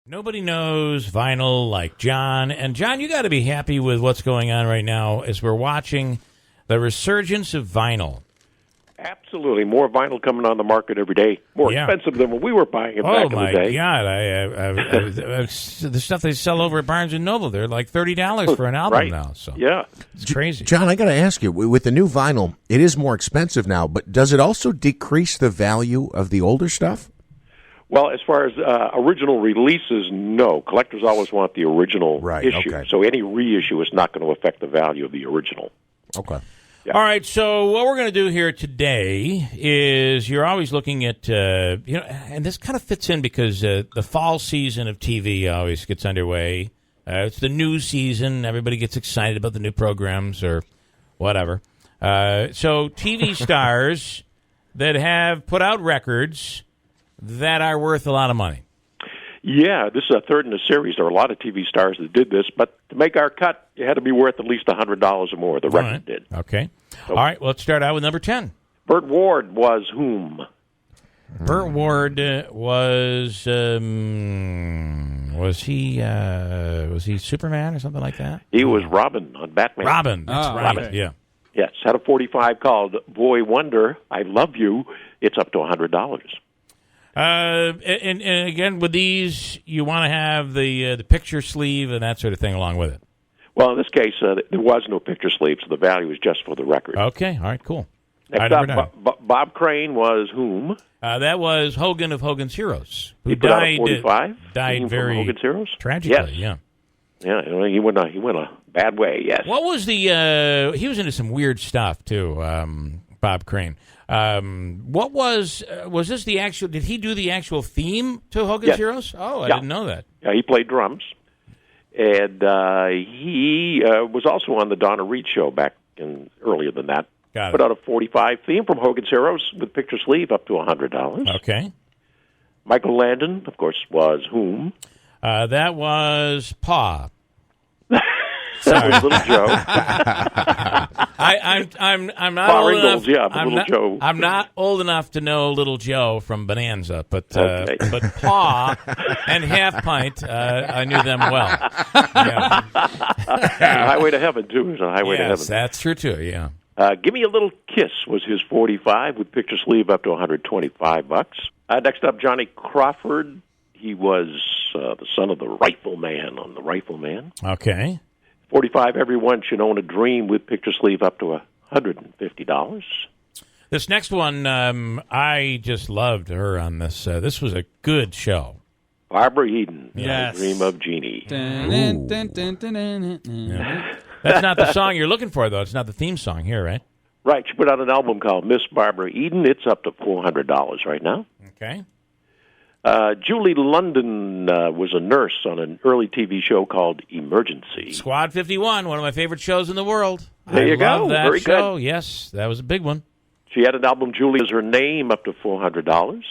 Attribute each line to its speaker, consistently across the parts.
Speaker 1: Nobody knows vinyl like John. And, John, you got to be happy with what's going on right now as we're watching the resurgence of vinyl.
Speaker 2: Absolutely. More vinyl coming on the market every day. More expensive than when we were buying it back in the day.
Speaker 1: Oh, my God. The stuff they sell over at Barnes & Noble, they're like $30 for an album now. So
Speaker 2: yeah.
Speaker 1: It's crazy.
Speaker 3: John, I got to ask you, with the new vinyl, it is more expensive now, but does it also decrease the value of the older stuff?
Speaker 2: Well, as far as original releases, no. Collectors always want the original issue.
Speaker 3: Okay.
Speaker 2: So any reissue is not going to affect the value of the original.
Speaker 3: Okay.
Speaker 2: Yeah.
Speaker 1: All right, so what we're going to do here today is you're always looking at, and this kind of fits in because the fall season of TV always gets underway. It's the news season. Everybody gets excited about the new programs or whatever. So TV stars that have put out records that are worth a lot of money.
Speaker 2: Yeah, this is a third in a series. There are a lot of TV stars that did this, but to make our cut, it had to be worth at least $100 or more. The record did.
Speaker 1: Okay. So, all right, well, let's start out with number 10.
Speaker 2: Burt Ward was whom?
Speaker 1: Burt Ward was he Superman or something like that?
Speaker 2: He was Robin on Batman.
Speaker 1: Robin, that's right.
Speaker 2: Robin.
Speaker 1: Yeah.
Speaker 2: Yes, had a 45 called Boy Wonder, I Love You. It's up to $100.
Speaker 1: And again, with these, you want to have the picture sleeve and that sort of thing along with it.
Speaker 2: Well, in this case, there was no picture sleeve, so the value is just for the record.
Speaker 1: Okay, all right, cool.
Speaker 2: Next up, Bob Crane was whom?
Speaker 1: That was Hogan of Hogan's Heroes, who
Speaker 2: he put
Speaker 1: died.
Speaker 2: Out a 45.
Speaker 1: Died very
Speaker 2: Hogan's Heroes?
Speaker 1: tragically.
Speaker 2: Yes. Yeah, he went a bad way. Yes.
Speaker 1: What was the? He was into some weird stuff too. Bob Crane. What was this the actual? Did he do the actual theme to Hogan's Heroes? Oh, I didn't know that.
Speaker 2: Yeah, he played drums, and he was also on the Donna Reed show back earlier than that.
Speaker 1: Got it.
Speaker 2: Put out a 45 theme from Hogan's Heroes with picture sleeve up to $100.
Speaker 1: Okay.
Speaker 2: Michael Landon, of course, was whom?
Speaker 1: That was Pa.
Speaker 2: That was Little Joe.
Speaker 1: I'm not
Speaker 2: Pa
Speaker 1: old
Speaker 2: Ringles,
Speaker 1: enough.
Speaker 2: Little Joe.
Speaker 1: I'm not old enough to know Little Joe from Bonanza, but Pa and Half Pint, I knew them well. Yeah.
Speaker 2: Highway to Heaven too is a Highway to Heaven.
Speaker 1: Yes, that's true too. Yeah.
Speaker 2: Give Me a Little Kiss was his 45 with picture sleeve up to $125. Next up, Johnny Crawford. He was the son of the Rifleman on The Rifleman.
Speaker 1: Okay.
Speaker 2: 45, Everyone Should Own a Dream with picture sleeve up to $150.
Speaker 1: This next one, I just loved her on this. This was a good show.
Speaker 2: Barbara Eden,
Speaker 1: yes.
Speaker 2: I Dream of Jeannie.
Speaker 1: Yeah. That's not the song you're looking for, though. It's not the theme song here, right?
Speaker 2: Right. She put out an album called Miss Barbara Eden. It's up to $400 right now.
Speaker 1: Okay.
Speaker 2: Julie London was a nurse on an early TV show called Emergency.
Speaker 1: Squad 51, one of my favorite shows in the world.
Speaker 2: There you
Speaker 1: love
Speaker 2: go.
Speaker 1: That
Speaker 2: Very
Speaker 1: show.
Speaker 2: good.
Speaker 1: Yes, that was a big one.
Speaker 2: She had an album, Julie is her name, up to $400.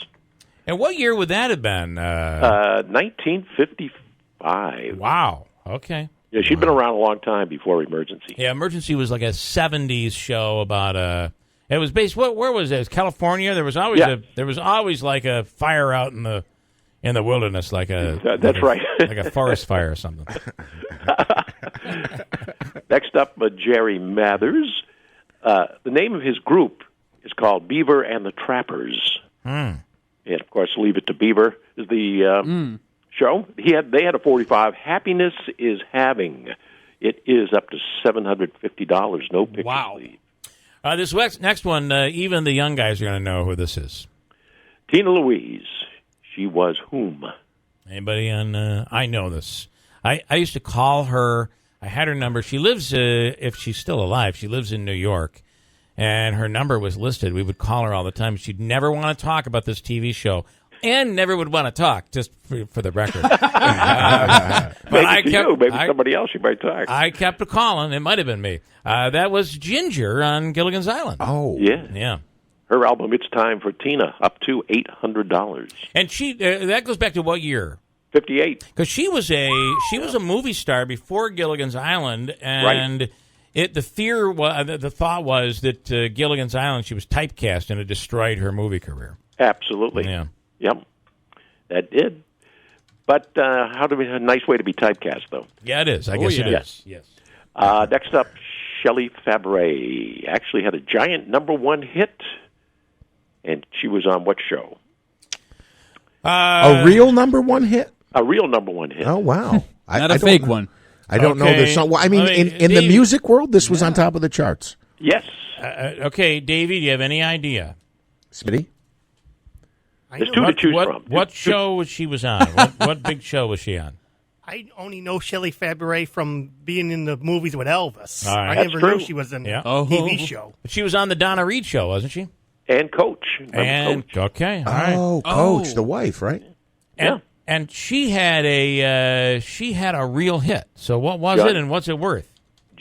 Speaker 1: And what year would that have been?
Speaker 2: 1955.
Speaker 1: Wow. Okay.
Speaker 2: Yeah, she'd been around a long time before Emergency.
Speaker 1: Yeah, Emergency was like a 70s show about it was based. Where was it? It was California. There was always like a fire out in the wilderness, like
Speaker 2: that's right,
Speaker 1: like a forest fire or something.
Speaker 2: Next up, Jerry Mathers. The name of his group is called Beaver and the Trappers. And of course, Leave It to Beaver is the show. They had a 45. Happiness is Having. It is up to $750. No picture sleeve.
Speaker 1: This next one, even the young guys are going to know who this is.
Speaker 2: Tina Louise. She was whom?
Speaker 1: Anybody on? I know this. I used to call her. I had her number. She lives, if she's still alive, she lives in New York, and her number was listed. We would call her all the time. She'd never want to talk about this TV show, and never would want to talk, just for the record.
Speaker 2: Maybe somebody else you might talk.
Speaker 1: I kept calling. It might have been me. That was Ginger on Gilligan's Island.
Speaker 3: Oh.
Speaker 1: Yeah.
Speaker 2: Her album, It's Time for Tina, up to $800.
Speaker 1: And she that goes back to what year?
Speaker 2: 58.
Speaker 1: Because she was a movie star before Gilligan's Island, and the thought was that Gilligan's Island, she was typecast, and it destroyed her movie career.
Speaker 2: Absolutely.
Speaker 1: Yeah.
Speaker 2: Yep. That did. But a nice way to be typecast, though.
Speaker 1: Yeah, it is. I guess it is. Yes.
Speaker 2: Next up, Shelley Fabares actually had a giant #1 hit, and she was on what show?
Speaker 3: A real #1 hit?
Speaker 2: A real #1 hit.
Speaker 3: Oh, wow.
Speaker 4: Not a fake one.
Speaker 3: I don't know this song. Well, I mean, in the music world, this was on top of the charts.
Speaker 2: Yes.
Speaker 1: Okay, Davey, do you have any idea?
Speaker 3: Smitty?
Speaker 2: There's two to choose from.
Speaker 1: What show she was on? What big show was she on?
Speaker 5: I only know Shelley Fabares from being in the movies with Elvis.
Speaker 1: All right.
Speaker 5: I
Speaker 2: That's
Speaker 5: never
Speaker 2: true.
Speaker 5: knew she was in a
Speaker 1: Yeah.
Speaker 5: TV show.
Speaker 1: She was on the Donna Reed show, wasn't she?
Speaker 2: And Coach. Remember Coach?
Speaker 1: Okay, all right.
Speaker 3: Oh, Coach, the wife, right?
Speaker 1: And she had a real hit. So what was it, and what's it worth?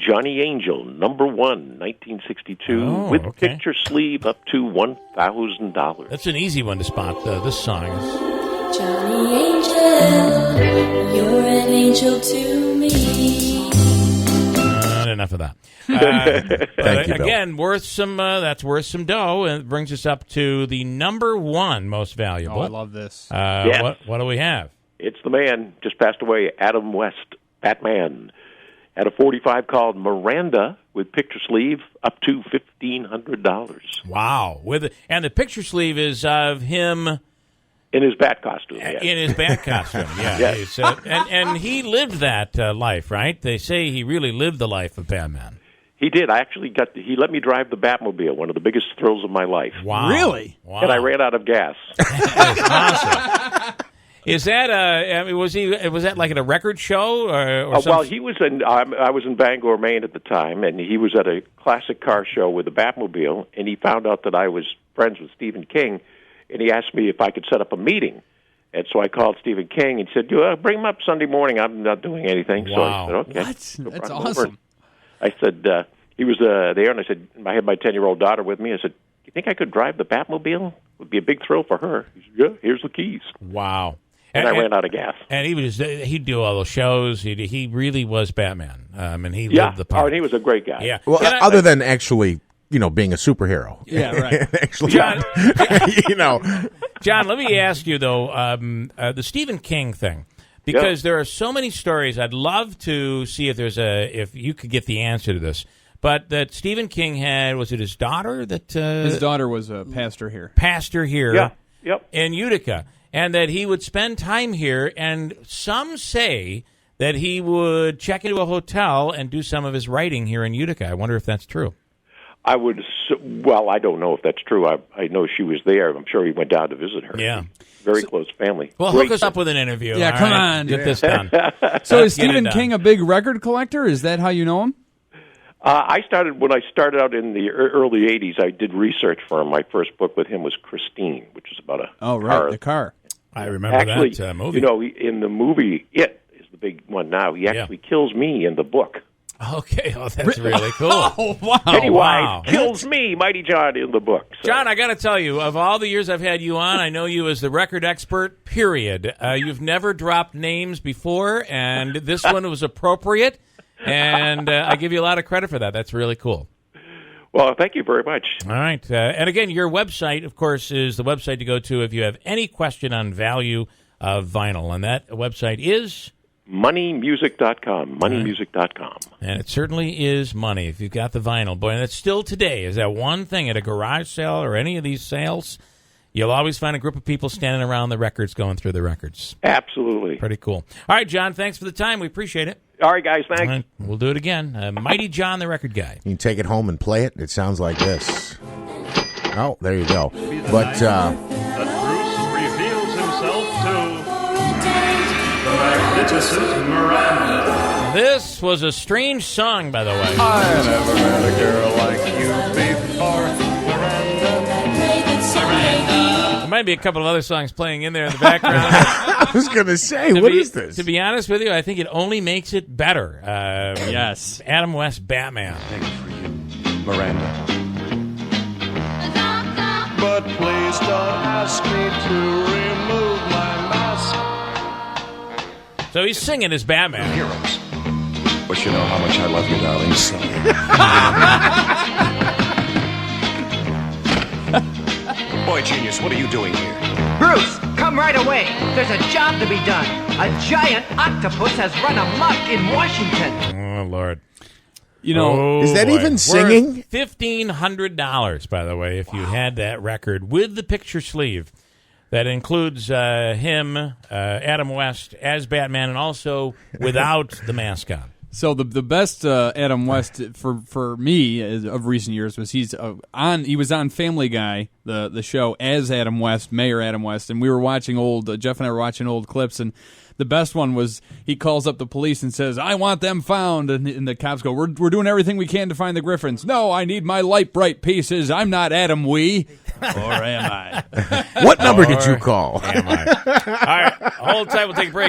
Speaker 2: Johnny Angel, #1, 1962, with picture sleeve up to $1,000.
Speaker 1: That's an easy one to spot. This song is.
Speaker 6: Johnny Angel, you're an angel to me.
Speaker 1: Not enough of that.
Speaker 3: Thank you, Bill.
Speaker 1: Again, worth some. That's worth some dough, and it brings us up to the #1 most valuable.
Speaker 4: Oh, I love this.
Speaker 2: Yes.
Speaker 1: What do we have?
Speaker 2: It's the man, just passed away, Adam West, Batman. Had a 45 called Miranda with picture sleeve up to $1,500.
Speaker 1: Wow! And the picture sleeve is of him
Speaker 2: In his bat costume, yes.
Speaker 1: in his bat costume. Yeah,
Speaker 2: Yes.
Speaker 1: and he lived that life, right? They say he really lived the life of Batman.
Speaker 2: He did. I actually he let me drive the Batmobile, one of the biggest thrills of my life.
Speaker 1: Wow!
Speaker 4: Really?
Speaker 1: Wow!
Speaker 2: And I ran out of gas.
Speaker 1: That's awesome. Is that was that like at a record show or something?
Speaker 2: Well, he was in. I was in Bangor, Maine at the time, and he was at a classic car show with the Batmobile, and he found out that I was friends with Stephen King, and he asked me if I could set up a meeting. And so I called Stephen King and said, "Bring him up Sunday morning. I'm not doing anything." So I said, "Okay."
Speaker 4: What?
Speaker 2: So
Speaker 4: That's
Speaker 2: brought him over.
Speaker 4: awesome.
Speaker 2: I said he was there, and I said I had my 10-year-old daughter with me. I said, "You think I could drive the Batmobile? It would be a big thrill for her." He said, "Yeah, here's the keys."
Speaker 1: Wow!
Speaker 2: And I ran out of gas.
Speaker 1: And he'd do all those shows. He really was Batman. And he lived the part.
Speaker 2: And he was a great guy.
Speaker 1: Yeah.
Speaker 3: Well, other than actually, being a superhero.
Speaker 4: Yeah, right.
Speaker 3: Actually,
Speaker 1: John,
Speaker 3: John,
Speaker 1: let me ask you though, the Stephen King thing, because there are so many stories. I'd love to see if you could get the answer to this. But that Stephen King was it his daughter that
Speaker 4: His daughter was a pastor here.
Speaker 2: Yeah. Yep.
Speaker 1: In Utica, and that he would spend time here, and some say that he would check into a hotel and do some of his writing here in Utica. I wonder if that's true.
Speaker 2: I don't know if that's true. I know she was there. I'm sure he went down to visit her.
Speaker 1: Yeah.
Speaker 2: Very close family.
Speaker 1: Well,
Speaker 2: Great
Speaker 1: hook us up with an interview.
Speaker 4: Yeah,
Speaker 1: all
Speaker 4: come
Speaker 1: right?
Speaker 4: on.
Speaker 1: Get this done.
Speaker 4: So is
Speaker 1: Get it
Speaker 4: Stephen
Speaker 1: done.
Speaker 4: King a big record collector? Is that how you know him?
Speaker 2: When I started out in the early 80s, I did research for him. My first book with him was Christine, which is about a car.
Speaker 4: The car.
Speaker 1: I remember
Speaker 2: Actually,
Speaker 1: that movie.
Speaker 2: In the movie, It is the big one now. He actually kills me in the book.
Speaker 1: Okay, that's really cool.
Speaker 4: Oh, wow.
Speaker 2: Pennywise
Speaker 1: wow.
Speaker 2: kills me, Mighty John, in the book. So.
Speaker 1: John, I got to tell you, of all the years I've had you on, I know you as the record expert, period. You've never dropped names before, and this one was appropriate, and I give you a lot of credit for that. That's really cool.
Speaker 2: Well, thank you very much.
Speaker 1: All right. And again, your website, of course, is the website to go to if you have any question on value of vinyl, and that website is?
Speaker 2: Moneymusic.com. Moneymusic.com.
Speaker 1: And it certainly is money if you've got the vinyl. Boy, and it's still today. Is that one thing at a garage sale or any of these sales? You'll always find a group of people standing around the records going through the records.
Speaker 2: Absolutely.
Speaker 1: Pretty cool. All right, John, thanks for the time. We appreciate it.
Speaker 2: All right, guys, thanks.
Speaker 1: All right, we'll do it again. Mighty John, the record guy.
Speaker 3: you can take it home and play it. It sounds like this. Oh, there you go. But
Speaker 7: that Bruce reveals himself to the magnificent Miranda.
Speaker 1: This was a strange song, by the way.
Speaker 7: I never met a girl like you before, Miranda.
Speaker 1: There might be a couple of other songs playing in there in the background.
Speaker 3: I was going to say, what is this?
Speaker 1: To be honest with you, I think it only makes it better.
Speaker 4: Yes.
Speaker 1: Adam West, Batman.
Speaker 7: Miranda. But please don't ask me to remove my mask.
Speaker 1: So he's singing as Batman.
Speaker 7: Heroes. But you know how much I love you, darling. Boy, genius, what are you doing here?
Speaker 8: Bruce, come come right away. There's a job to be done. A giant octopus has run amok in Washington.
Speaker 1: Oh, Lord.
Speaker 4: You know,
Speaker 3: Is that even singing?
Speaker 1: $1,500, by the way, if you had that record with the picture sleeve. That includes him, Adam West, as Batman, and also without the mask on.
Speaker 4: so the best Adam West for me of recent years was he was on Family Guy, the show, as Adam West, Mayor Adam West, and we were watching Jeff and I were watching old clips, and the best one was he calls up the police and says, "I want them found," and the cops go, "We're doing everything we can to find the Griffins." "No, I need my light bright pieces. I'm not Adam Wee." Or am I?
Speaker 3: What number did you call?
Speaker 1: Am I? All right, hold tight. We'll take a break.